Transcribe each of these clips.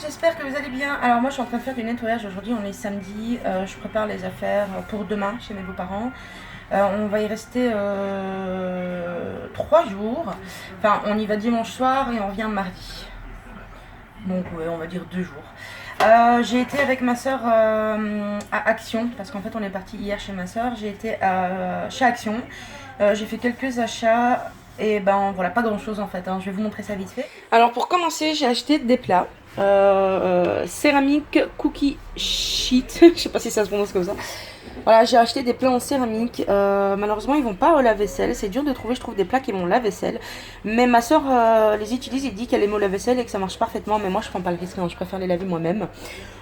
j'espère que vous allez bien. Alors moi je suis en train de faire du nettoyage aujourd'hui, on est samedi, je prépare les affaires pour demain chez mes beaux-parents. On va y rester 3 jours, enfin on y va dimanche soir et on revient mardi. Donc ouais, on va dire 2 jours. J'ai été avec ma soeur à Action, parce qu'en fait on est parti hier chez ma soeur. J'ai été chez Action, j'ai fait quelques achats. Et ben voilà, pas grand chose en fait, hein. Je vais vous montrer ça vite fait. Alors pour commencer, j'ai acheté des plats céramique cookie sheet. Je sais pas si ça se prononce comme ça. Voilà, j'ai acheté des plats en céramique. Malheureusement, ils vont pas au lave-vaisselle. C'est dur de trouver, je trouve, des plats qui vont au lave-vaisselle. Mais ma soeur les utilise, il dit qu'elle les met au lave-vaisselle et que ça marche parfaitement. Mais moi, je prends pas le risque, hein. Je préfère les laver moi-même.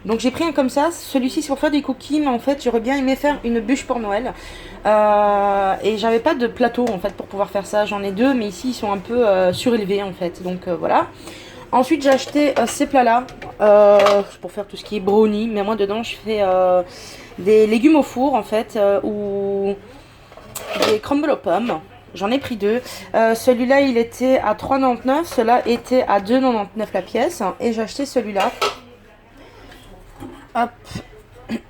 Donc j'ai pris un comme ça. Celui-ci, c'est pour faire des cookies. Mais en fait, j'aurais bien aimé faire une bûche pour Noël. Et j'avais pas de plateau, en fait, pour pouvoir faire ça. J'en ai 2, mais ici, ils sont un peu surélevés, en fait. Donc voilà. Ensuite, j'ai acheté ces plats-là pour faire tout ce qui est brownie. Mais moi, dedans, je fais des légumes au four, en fait, ou des crumbles aux pommes. J'en ai pris 2. Celui-là, il était à 3,99. Celui-là était à 2,99 la pièce. Et j'ai acheté celui-là. Hop.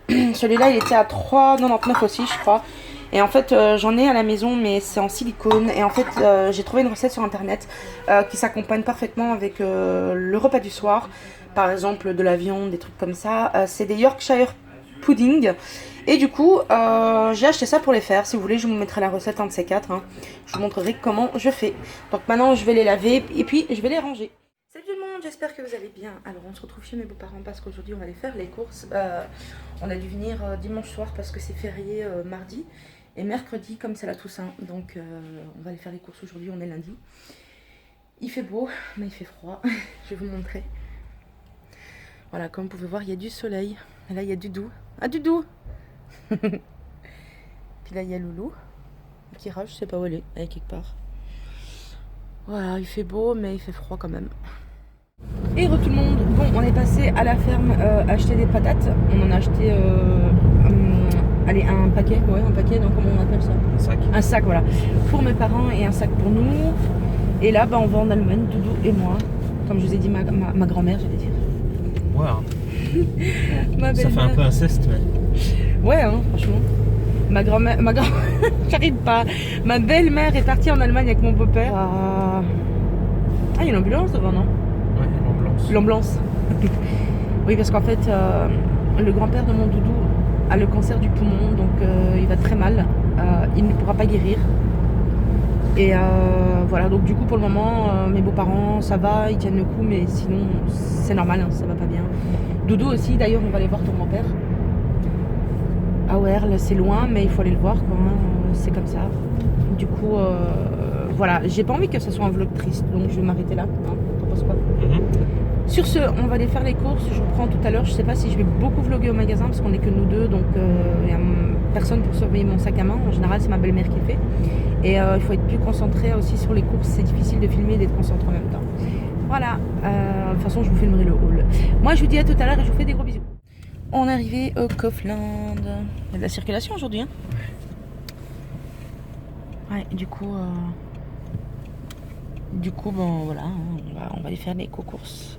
Celui-là, il était à 3,99 aussi, je crois. Et en fait, j'en ai à la maison, mais c'est en silicone. Et en fait, j'ai trouvé une recette sur internet qui s'accompagne parfaitement avec le repas du soir. Par exemple, de la viande, des trucs comme ça. C'est des Yorkshire pudding. Et du coup, j'ai acheté ça pour les faire. Si vous voulez, je vous mettrai la recette, un de ces 4. Hein. Je vous montrerai comment je fais. Donc maintenant, je vais les laver et puis je vais les ranger. Salut tout le monde, j'espère que vous allez bien. Alors, on se retrouve chez mes beaux-parents parce qu'aujourd'hui, on va aller faire les courses. On a dû venir dimanche soir parce que c'est férié mardi. Et mercredi, comme c'est la Toussaint, donc on va aller faire les courses aujourd'hui, on est lundi. Il fait beau, mais il fait froid. Je vais vous montrer. Voilà, comme vous pouvez voir, il y a du soleil. Et là, il y a Doudou. Ah, Doudou. Puis là, il y a Loulou qui rage, je sais pas où elle est quelque part. Voilà, il fait beau, mais il fait froid quand même. Et re tout le monde, bon, on est passé à la ferme acheter des patates. On en a acheté... allez, un paquet, non, comment on appelle ça? Un sac. Un sac, voilà. Pour mes parents et un sac pour nous. Et là, bah, on va en Allemagne, Doudou et moi. Comme je vous ai dit, ma grand-mère, j'allais dire. Ouais. Ça fait un peu inceste, mais... Ouais, hein, franchement. Ma grand-mère... J'arrive pas. Ma belle-mère est partie en Allemagne avec mon beau-père. Ah, il y a une ambulance devant, non? Ouais, l'ambulance. L'ambulance. Oui, parce qu'en fait, le grand-père de mon Doudou a le cancer du poumon, donc il va très mal, il ne pourra pas guérir. Et voilà, donc du coup pour le moment, mes beaux-parents, ça va, ils tiennent le coup, mais sinon c'est normal, hein, ça va pas bien. Doudou aussi, d'ailleurs on va aller voir ton grand-père. À Werle, c'est loin, mais il faut aller le voir, quoi, hein, c'est comme ça. Du coup, voilà, j'ai pas envie que ce soit un vlog triste, donc je vais m'arrêter là, hein, t'en penses quoi? Sur ce, on va aller faire les courses, je reprends tout à l'heure, je sais pas si je vais beaucoup vlogger au magasin parce qu'on est que nous deux, donc il n'y a personne pour surveiller mon sac à main, en général c'est ma belle-mère qui fait. Et il faut être plus concentré aussi sur les courses, c'est difficile de filmer et d'être concentré en même temps. Voilà, de toute façon je vous filmerai le haul. Moi je vous dis à tout à l'heure et je vous fais des gros bisous. On est arrivé au Kaufland, il y a de la circulation aujourd'hui, hein. Ouais, du coup bon voilà, hein, on va aller faire les courses.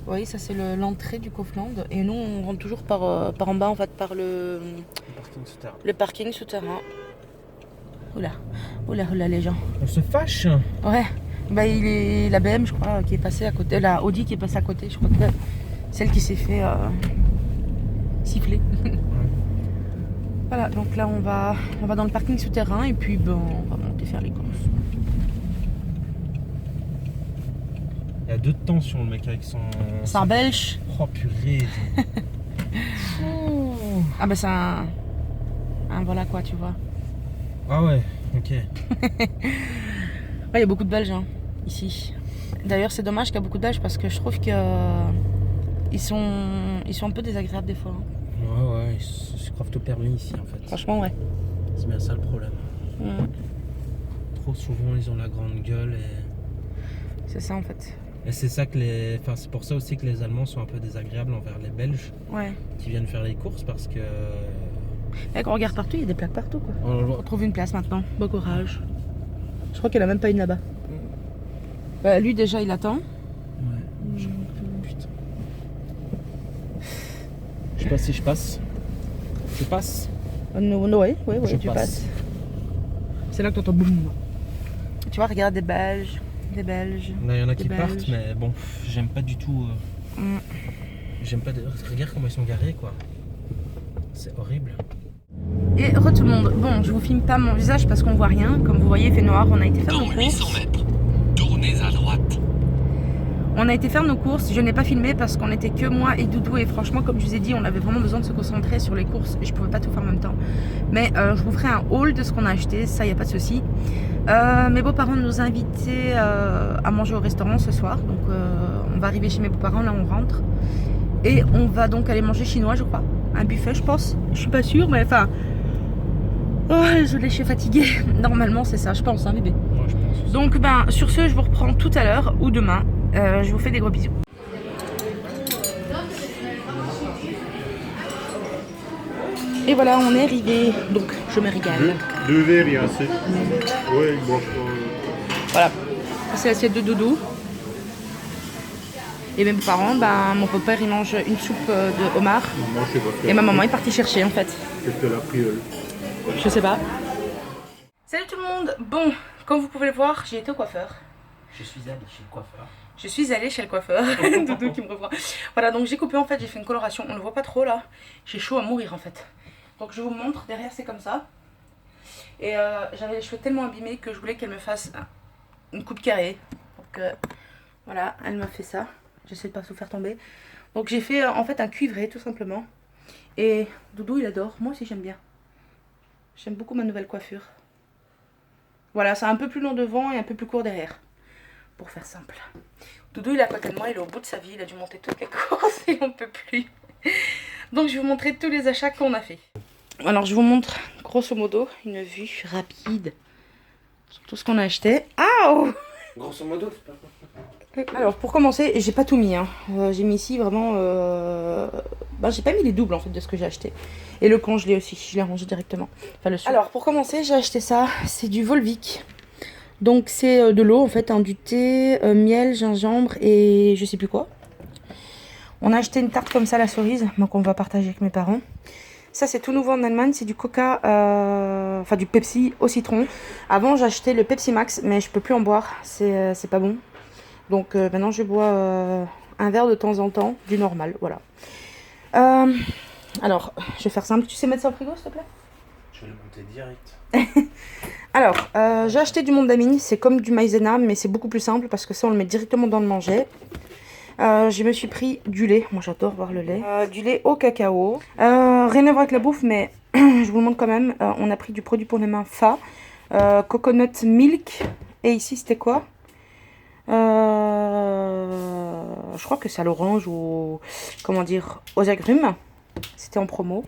Vous voyez, ça c'est l'entrée du Kaufland. Et nous, on rentre toujours par en bas, en fait, par le parking souterrain. Le parking souterrain. Oula, les gens. On se fâche. Ouais, bah il est la BM, je crois, qui est passée à côté. La Audi qui est passée à côté, je crois que celle qui s'est fait siffler. Ouais. Voilà, donc là, on va dans le parking souterrain et puis ben, on va monter faire les courses. Il y a 2 tensions, le mec avec son... C'est un belge. Oh purée. Ah bah c'est un voilà quoi, tu vois. Ah ouais, ok. Ouais, il y a beaucoup de Belges, hein, ici. D'ailleurs, c'est dommage qu'il y a beaucoup de Belges parce que je trouve que ils sont un peu désagréables des fois. Hein. Ouais, ils se croient au permis ici en fait. Franchement, ouais. C'est bien ça le problème. Trop souvent, ils ont la grande gueule et... C'est ça en fait. Et c'est ça que enfin, c'est pour ça aussi que les Allemands sont un peu désagréables envers les Belges. Ouais. Qui viennent faire les courses parce que... Là, quand on regarde partout, il y a des plaques partout quoi. On trouve une place maintenant. Bon courage. Je crois qu'il n'y en a même pas une là-bas. Bah, lui déjà il attend. Ouais. Putain. Je sais pas si je passe. Je passe. Non, ouais, Je tu passe. passes. C'est là que t'entends boum. Tu vois, regarde des Belges. Des Belges. Là, il y en a des qui Belges. partent, mais bon, j'aime pas du tout. J'aime pas. Regarde comment ils sont garés, quoi. C'est horrible. Et re tout le monde. Bon, je vous filme pas mon visage parce qu'on voit rien. Comme vous voyez, il fait noir. On a été faire nos Dans courses. 800 mètres, tournez à droite. On a été faire nos courses. Je n'ai pas filmé parce qu'on était que moi et Doudou. Et franchement, comme je vous ai dit, on avait vraiment besoin de se concentrer sur les courses. Et je pouvais pas tout faire en même temps. Mais je vous ferai un haul de ce qu'on a acheté. Ça, il n'y a pas de souci. Mes beaux-parents nous ont invités à manger au restaurant ce soir. Donc, on va arriver chez mes beaux-parents. Là, on rentre. Et on va donc aller manger chinois, je crois. Un buffet, je pense. Je suis pas sûre, mais enfin... Oh, désolée, je suis fatiguée. Normalement, c'est ça, je pense, hein, bébé. Moi, je pense aussi. Donc, ben, sur ce, je vous reprends tout à l'heure ou demain. Je vous fais des gros bisous. Et voilà, on est arrivé. Donc, je me régale. Deux verres, il y a assez. Ouais, bon, Voilà. C'est l'assiette de Doudou. Et mes parents, ben, mon beau-père, il mange une soupe de homard. moi, je sais pas. Et ma maman est partie chercher, en fait. Qu'est-ce qu'elle a pris, elle? Je sais pas. Salut tout le monde. Bon, comme vous pouvez le voir, j'ai été au coiffeur. Je suis allé chez le coiffeur. Je suis allée chez le coiffeur. Doudou qui me revoit. Voilà, donc j'ai coupé en fait, j'ai fait une coloration. On ne le voit pas trop là. J'ai chaud à mourir en fait. Donc je vous montre. Derrière c'est comme ça. Et j'avais les cheveux tellement abîmés que je voulais qu'elle me fasse une coupe carrée. Donc voilà, elle m'a fait ça. J'essaie de pas tout faire tomber. Donc j'ai fait en fait un cuivré tout simplement. Et Doudou il adore. Moi aussi j'aime bien. J'aime beaucoup ma nouvelle coiffure. Voilà, c'est un peu plus long devant et un peu plus court derrière. Pour faire simple. Doudou il est à côté de moi, il est au bout de sa vie, il a dû monter toutes les courses et on peut plus. Donc je vais vous montrer tous les achats qu'on a fait. Alors je vous montre grosso modo une vue rapide sur tout ce qu'on a acheté. Ah, Grosso modo, c'est pas. alors pour commencer, j'ai pas tout mis. Hein. J'ai mis ici vraiment... Ben, j'ai pas mis les doubles en fait de ce que j'ai acheté. Et le congelé aussi, je l'ai rangé directement. Enfin, le alors pour commencer, j'ai acheté ça. C'est du Volvic. Donc c'est de l'eau en fait, hein, du thé, miel, gingembre et je sais plus quoi. On a acheté une tarte comme ça à la cerise, donc on va partager avec mes parents. Ça c'est tout nouveau en Allemagne, c'est du coca, enfin du Pepsi au citron. Avant j'achetais le Pepsi Max, mais je peux plus en boire, c'est pas bon. Donc maintenant je bois un verre de temps en temps, du normal, voilà. Alors, je vais faire simple, tu sais mettre ça au frigo s'il te plaît? Je vais le monter direct. Alors, j'ai acheté du Mondamine, c'est comme du maïzena, mais c'est beaucoup plus simple parce que ça on le met directement dans le manger. Je me suis pris du lait, moi j'adore boire le lait. Du lait au cacao. Rien à voir avec la bouffe, mais je vous le montre quand même. On a pris du produit pour les mains Fa, coconut milk, et ici c'était quoi? Je crois que c'est à l'orange ou comment dire, aux agrumes. C'était en promo.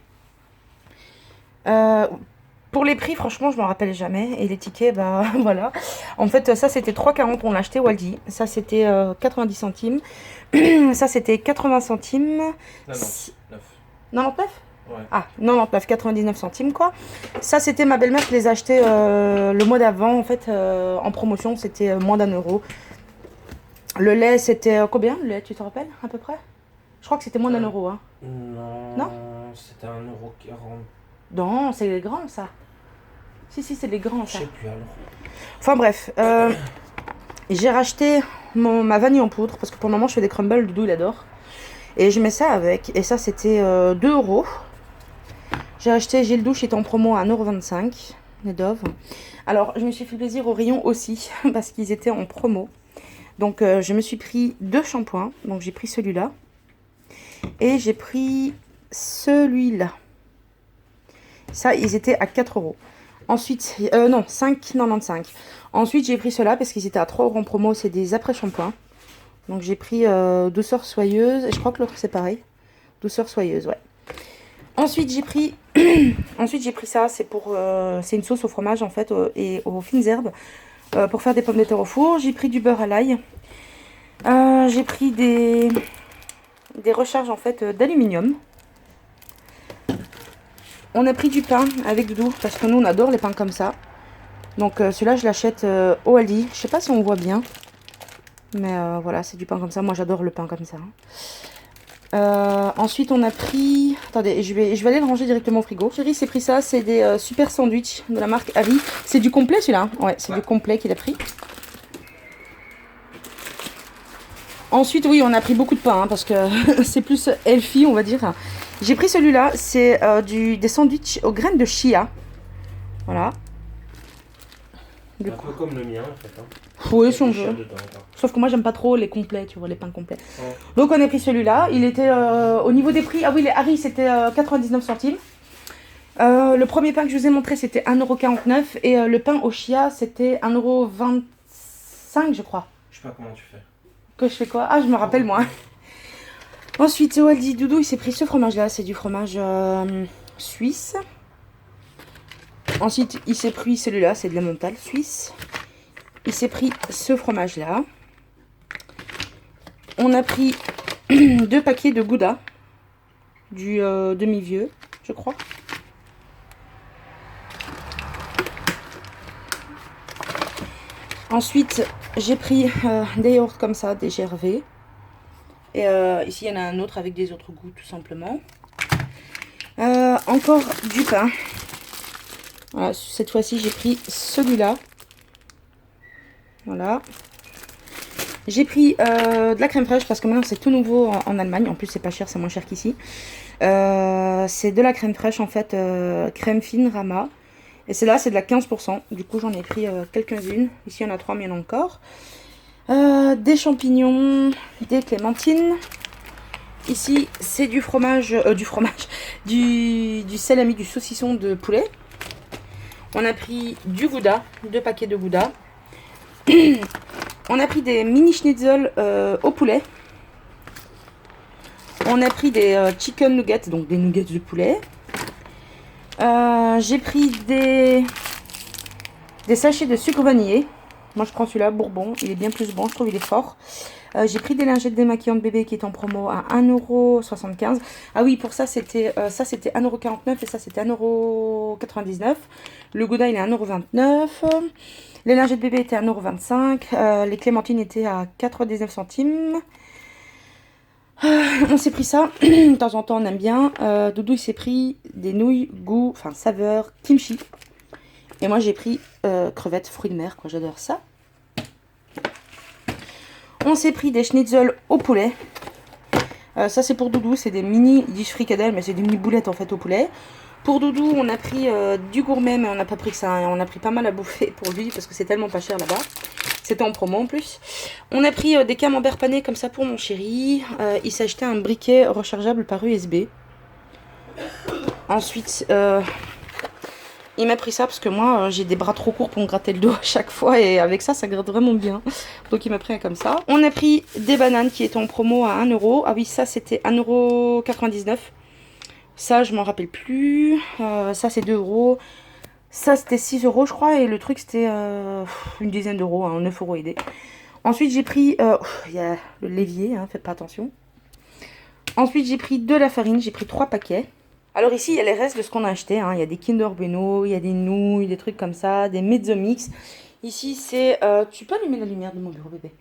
Pour les prix, franchement, je m'en rappelle jamais. Et les tickets, bah voilà. En fait, ça c'était 3,40, on l'a acheté au Aldi. Ça c'était 90 centimes. Ça c'était 80 centimes. 99. 99 Ouais. Ah, 99, 99 centimes quoi. Ça c'était ma belle-mère qui les a achetés le mois d'avant. En fait, en promotion, c'était moins d'1 €. Le lait, c'était combien le lait, tu te rappelles à peu près? Je crois que c'était moins d'1 €. Hein. Non, c'était 1,40 €. Non, c'est les grands ça. Si, c'est les grands Je ça. sais plus alors. Enfin bref, j'ai racheté ma vanille en poudre parce que pour le moment je fais des crumbles, Doudou il adore. Et je mets ça avec, et ça c'était 2 €. J'ai acheté gel douche, il était en promo à 1,25 €, les Dove. Alors je me suis fait plaisir au rayon aussi parce qu'ils étaient en promo. Donc je me suis pris 2 shampoings, donc j'ai pris celui-là. Et j'ai pris celui-là. Ça, ils étaient à 4 €. Ensuite, non, 5,95 €. Ensuite, j'ai pris ceux-là parce qu'ils étaient à 3 € en promo. C'est des après-shampoings. Donc, j'ai pris douceur soyeuse. Et je crois que l'autre, c'est pareil. Douceur soyeuse, ouais. Ensuite, j'ai pris... Ensuite, j'ai pris ça. C'est pour... c'est une sauce au fromage, en fait, et aux fines herbes. Pour faire des pommes de terre au four. J'ai pris du beurre à l'ail. J'ai pris des recharges, en fait, d'aluminium. On a pris du pain avec Doudou parce que nous on adore les pains comme ça. Donc celui-là je l'achète au Aldi. Je sais pas si on voit bien. Mais voilà, c'est du pain comme ça. Moi j'adore le pain comme ça. Ensuite on a pris... Attendez, je vais aller le ranger directement au frigo. Chérie s'est pris ça, c'est des super sandwichs de la marque Harry. C'est du complet celui-là, hein. Ouais, c'est du complet qu'il a pris. Ensuite oui, on a pris beaucoup de pain, hein, parce que c'est plus healthy on va dire. J'ai pris celui-là, c'est des sandwichs aux graines de chia. Voilà. Un peu comme le mien en fait. Hein. Oui, si on veut. Dedans, Sauf que moi j'aime pas trop les complets, tu vois, les pains complets. ouais. Donc on a pris celui-là. Il était au niveau des prix. Ah oui, les Harry c'était 99 centimes. Le premier pain que je vous ai montré c'était 1,49 € et le pain au chia c'était 1,25 € je crois. Je sais pas comment tu fais. Que je fais quoi? Ah, je me rappelle moi. Ensuite, Waldi Doudou, il s'est pris ce fromage-là. C'est du fromage suisse. Ensuite, il s'est pris celui-là. C'est de la mentale suisse. Il s'est pris ce fromage-là. On a pris 2 paquets de Gouda. Du demi-vieux, je crois. Ensuite, j'ai pris des yaourts comme ça, des Gervais. Et ici, il y en a un autre avec des autres goûts, tout simplement. Encore du pain. Voilà, cette fois-ci, j'ai pris celui-là. Voilà. J'ai pris de la crème fraîche parce que maintenant, c'est tout nouveau en Allemagne. En plus, c'est pas cher, c'est moins cher qu'ici. C'est de la crème fraîche, en fait, crème fine Rama. Et celle-là, c'est de la 15%. Du coup, j'en ai pris quelques-unes. Ici, il y en a 3, mais il y en a encore. Des champignons, des clémentines. Ici, c'est du fromage, du salami, du saucisson de poulet. On a pris du Gouda, 2 paquets de Gouda. On a pris des mini schnitzel au poulet. On a pris des chicken nuggets, donc des nuggets de poulet. J'ai pris des sachets de sucre vanillé. Moi je prends celui-là, Bourbon, il est bien plus bon, je trouve il est fort. J'ai pris des lingettes démaquillantes bébé qui est en promo à 1,75 €. Ah oui, pour ça c'était 1,49 € et ça c'était 1,99 €. Le Gouda il est à 1,29 €. Les lingettes bébé étaient à 1,25 €. Les clémentines étaient à 99 centimes. On s'est pris ça, de temps en temps on aime bien. Doudou il s'est pris des nouilles goût, enfin saveur kimchi. Et moi j'ai pris crevettes, fruits de mer, quoi, j'adore ça. On s'est pris des schnitzel au poulet. Ça c'est pour Doudou, c'est des mini, ils disent fricadelles, mais c'est des mini boulettes en fait au poulet. Pour Doudou on a pris du gourmet, mais on n'a pas pris que ça, hein. On a pris pas mal à bouffer pour lui, parce que c'est tellement pas cher là-bas. C'était en promo en plus. On a pris des camemberts panés comme ça pour mon chéri. Il s'est acheté un briquet rechargeable par USB. Ensuite, il m'a pris ça parce que moi j'ai des bras trop courts pour me gratter le dos à chaque fois. Et avec ça, ça gratte vraiment bien. Donc il m'a pris un comme ça. On a pris des bananes qui étaient en promo à 1 €. Ah oui, ça c'était 1,99 €. Ça, je m'en rappelle plus. Ça c'est 2 €. Ça c'était 6 € je crois, et le truc c'était une dizaine d'euros, hein, 9 € aidé. Ensuite j'ai pris, il y a le l'évier, hein, faites pas attention. Ensuite j'ai pris de la farine, j'ai pris 3 paquets. Alors ici il y a les restes de ce qu'on a acheté, hein. Il y a des Kinder Bueno, il y a des nouilles, des trucs comme ça, des Mezzomix. Ici c'est, tu peux allumer la lumière de mon bureau bébé.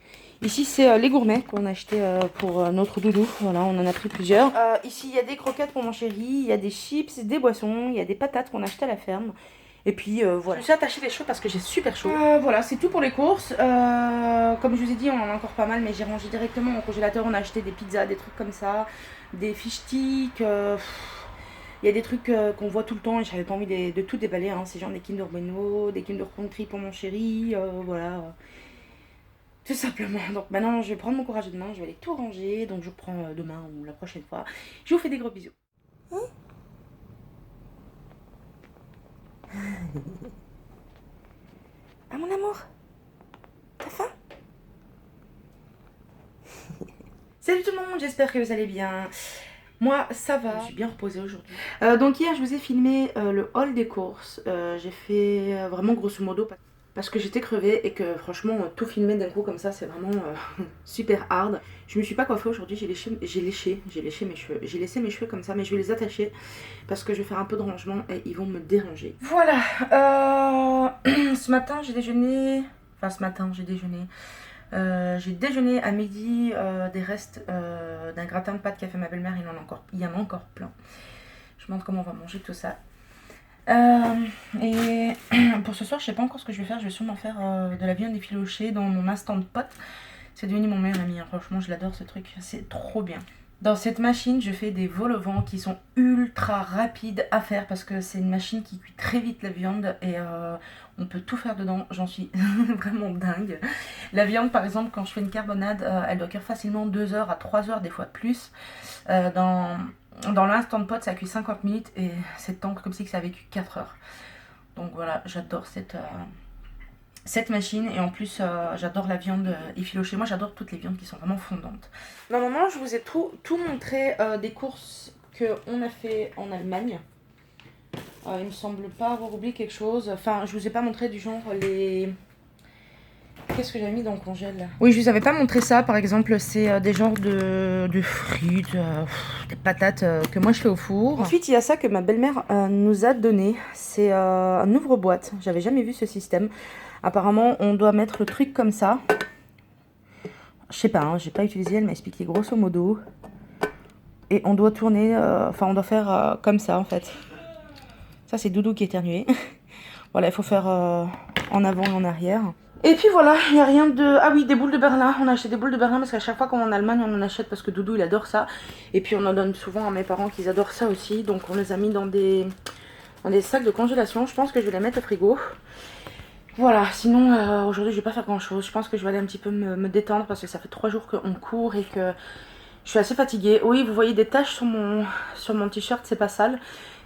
Ici c'est les gourmets qu'on a acheté pour notre Doudou, voilà on en a pris plusieurs. Ici il y a des croquettes pour mon chéri, il y a des chips, des boissons, il y a des patates qu'on a achetées à la ferme. Et puis voilà. Je me suis attachée les cheveux parce que j'ai super chaud. Voilà, c'est tout pour les courses. Comme je vous ai dit, on en a encore pas mal, mais j'ai rangé directement au congélateur. On a acheté des pizzas, des trucs comme ça, des fish sticks. Il y a des trucs qu'on voit tout le temps et j'avais pas envie de tout déballer. Hein. C'est genre des Kinder Bueno, des Kinder Country pour mon chéri. Voilà. Tout simplement. Donc maintenant, je vais prendre mon courage de demain. Je vais aller tout ranger. Donc je reprends demain ou la prochaine fois. Je vous fais des gros bisous. Ah mon amour, t'as faim? Salut tout le monde, j'espère que vous allez bien. Moi ça va, je suis bien reposée aujourd'hui. Donc hier je vous ai filmé le haul des courses. J'ai fait vraiment grosso modo parce que j'étais crevée et que franchement tout filmer d'un coup comme ça c'est vraiment super hard. Je me suis pas coiffée aujourd'hui, j'ai laissé mes cheveux. J'ai laissé mes cheveux comme ça, mais je vais les attacher parce que je vais faire un peu de rangement et ils vont me déranger. Voilà, ce matin j'ai déjeuné, J'ai déjeuné à midi des restes d'un gratin de pâtes qu'a fait ma belle-mère. Il y en a encore plein. Je me demande comment on va manger tout ça. Et pour ce soir, je sais pas encore ce que je vais faire. Je vais sûrement faire de la viande effilochée dans mon instant pot. C'est devenu mon meilleur ami. Hein. Franchement, je l'adore ce truc. C'est trop bien. Dans cette machine, je fais des vols au vent qui sont ultra rapides à faire parce que c'est une machine qui cuit très vite la viande et on peut tout faire dedans. J'en suis vraiment dingue. La viande, par exemple, quand je fais une carbonade, elle doit cuire facilement 2 heures à 3 heures, des fois plus. Dans l'instant pot, ça cuit 50 minutes et c'est tant comme si ça avait cuit 4 heures. Donc voilà, j'adore cette machine et en plus j'adore la viande effilochée. Moi j'adore toutes les viandes qui sont vraiment fondantes. Normalement je vous ai tout montré des courses qu'on a fait en Allemagne. Il me semble pas avoir oublié quelque chose. Enfin je vous ai pas montré du genre les... Qu'est-ce que j'avais mis dans le congèle là? Oui, je vous avais pas montré ça par exemple. C'est des genres de frites, des patates que moi je fais au four. Ensuite il y a ça que ma belle-mère nous a donné. C'est un ouvre-boîte. J'avais jamais vu ce système. Apparemment, on doit mettre le truc comme ça. Je sais pas, hein, j'ai pas utilisé, elle m'a expliqué grosso modo. Et on doit tourner, on doit faire comme ça en fait. Ça, c'est Doudou qui est éternué. Voilà, il faut faire en avant et en arrière. Et puis voilà, il n'y a rien de... Ah oui, des boules de Berlin. On a acheté des boules de Berlin parce qu'à chaque fois qu'on est en Allemagne, on en achète parce que Doudou, il adore ça. Et puis on en donne souvent à mes parents qui adorent ça aussi. Donc on les a mis dans des sacs de congélation. Je pense que je vais les mettre au frigo. Voilà, sinon aujourd'hui je vais pas faire grand chose. Je pense que je vais aller un petit peu me détendre parce que ça fait 3 jours qu'on court et que je suis assez fatiguée. Oui, vous voyez des taches sur mon t-shirt, c'est pas sale.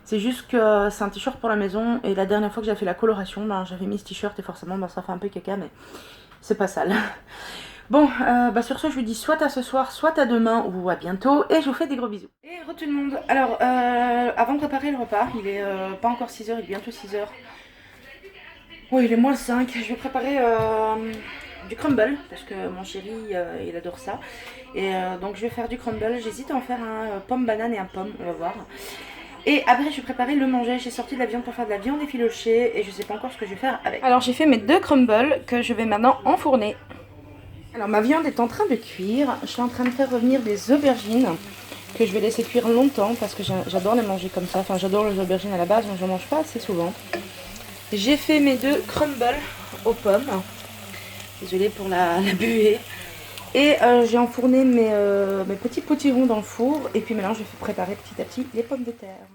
C'est juste que c'est un t-shirt pour la maison et la dernière fois que j'avais fait la coloration, j'avais mis ce t-shirt et forcément ça fait un peu caca mais c'est pas sale. Bon, sur ce je vous dis soit à ce soir, soit à demain ou à bientôt et je vous fais des gros bisous. Et re tout le monde, alors avant de préparer le repas, il est pas encore 6h, il est bientôt 6h. Oui, il est moins 5. Je vais préparer du crumble parce que mon chéri il adore ça. Et donc je vais faire du crumble. J'hésite à en faire un pomme banane et un pomme, on va voir. Et après je vais préparer le manger. J'ai sorti de la viande pour faire de la viande effilochée et je sais pas encore ce que je vais faire avec. Alors j'ai fait mes 2 crumbles que je vais maintenant enfourner. Alors ma viande est en train de cuire. Je suis en train de faire revenir des aubergines que je vais laisser cuire longtemps parce que j'adore les manger comme ça. Enfin j'adore les aubergines à la base mais je n'en mange pas assez souvent. J'ai fait mes 2 crumbles aux pommes. Désolée pour la buée. Et j'ai enfourné mes petits potirons dans le four. Et puis maintenant je vais préparer petit à petit les pommes de terre.